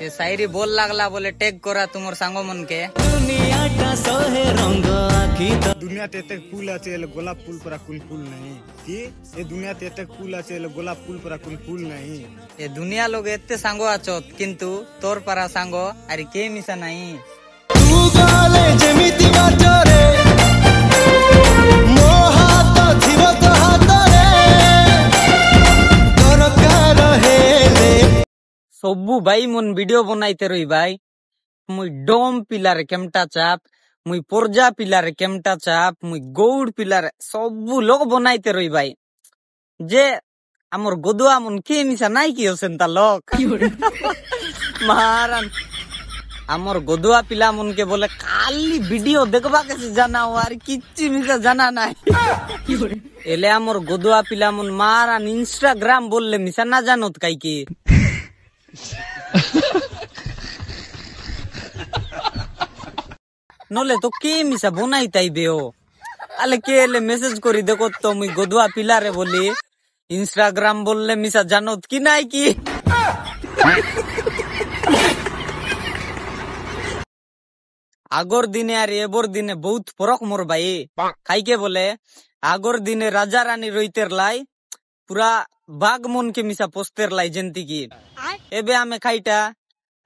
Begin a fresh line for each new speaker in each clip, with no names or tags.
ये शायरी बोल लागला बोले टेक करा तुमर सांगो मन के
दुनिया तेते फूल আছে গোলাপ ফুল পরা কোন ফুল नहीं कि ये दुनिया तेते फूल আছে গোলাপ ফুল পরা কোন ফুল नहीं
ये दुनिया लोग एते सांगो आचोत किंतु तोर परा सांगो अरे के मिसा नहीं
तू गाले जेमिति बाटरे मोहात थिव तो हातरे दरकार हेले
सबु भाई मन वीडियो बनाइते रही भाई मुई डोम पिलार केमटा चाप मुई पोरजा पिलार केमटा चाप मुई गौड़ पिलार सबु लोग बनाइते रही भाई जे आमर गोदुआ मन के मिसा नाई कि सेंता लोग महारान आमर गोदुआ पिला मन के बोले खाली वीडियो देखबा के जाना हो और किच्ची मिसा जाना नाई एले आमर गोदुआ पिला मन महारान इंस्टाग्राम बोलले मिसा ना जानत काई की नले तो के मिसा बनाई ताइबे हो आले के ले मेसेज करी देखो तो मुई गोदुआ पिला रे बोली इंस्टाग्राम बोलले मिसा जानत की नाई की आगोर दिने और एबोर दिने बहुत फरक मोर भाई खाई के बोले आगोर दिने राजा रानी रोइतेर लाई पूरा बाग मन के मिसा पोस्तेर लाई जंती की एबे आमे खाइटा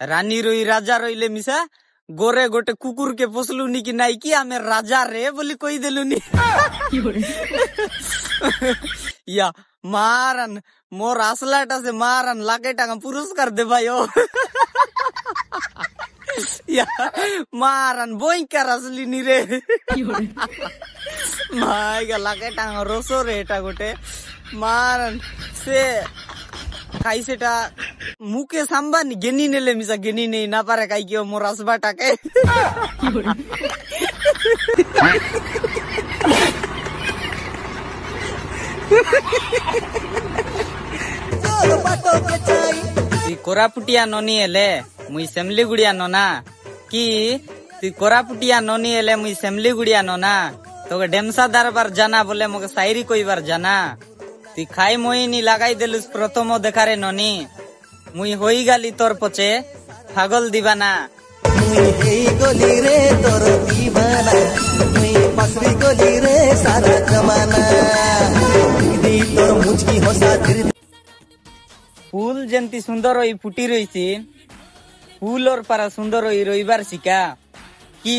रानी रोई राजा रोइले मिसा गोरे गोटे कुकुर के पोसलुनी की नाई की आमे राजा रे बोली कोई देलुनी या मारन मोर असलाटा से मारन लाकेटा का पुरस्कार दे भाइयो या मारन बोई कर असली नी रे माय का लाकेटा रोसो रे एटा गोटे मारन से काई सेटा मुके संबानी गेनी नेले मिसा गेनी नहीं ना पारे काई कियो मोर असबाटा के कोरापुटिया नोनी एले मुई सेमली गुड़िया नोना की ती कोरापुटिया नोनी एले मुई सेमली गुड़िया नोना तो डेमसा दरबार जाना बोले मोके शायरी कोई बार जाना ती खाई मोई नी लगाई देलुस प्रथमो देखारे नोनी मुई होई गाली तोर पचे पागल दीवाना
मुई हेई गली रे तोर दीवाना मुई पसरी गली रे सारा जमाना दी तोर मुझकी होसा दिल
फूल जेंती सुंदर होई फुटी रहीसी फूल और पारा सुंदर होई रहीबार शिका कि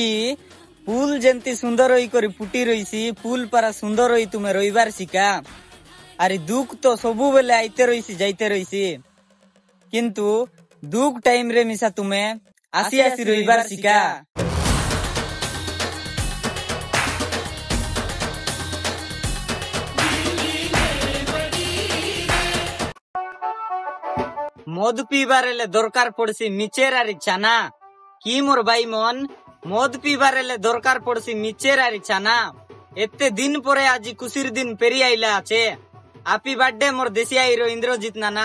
फूल जेंती सुंदर होई करी फुटी रहीसी फूल पारा सुंदर होई तुमे रहीबार शिका अरे दुख तो सबु बेले आइते रहीसी जाइते रहीसी किंतु दुख टाइम रे मिसा तुमे आसी आसी रहीबार शिका मद पीबार दरकार पड़सी मिचेर आरी छाना कि मोर भाई मन मद पीबार दरकार पड़सी मिचेर आरी छाना एते दिन परे आज खुशीर दिन पेरी आइला आछे हैप्पी बर्थडे मोर देसिया हिरो इंद्रजीत नाना।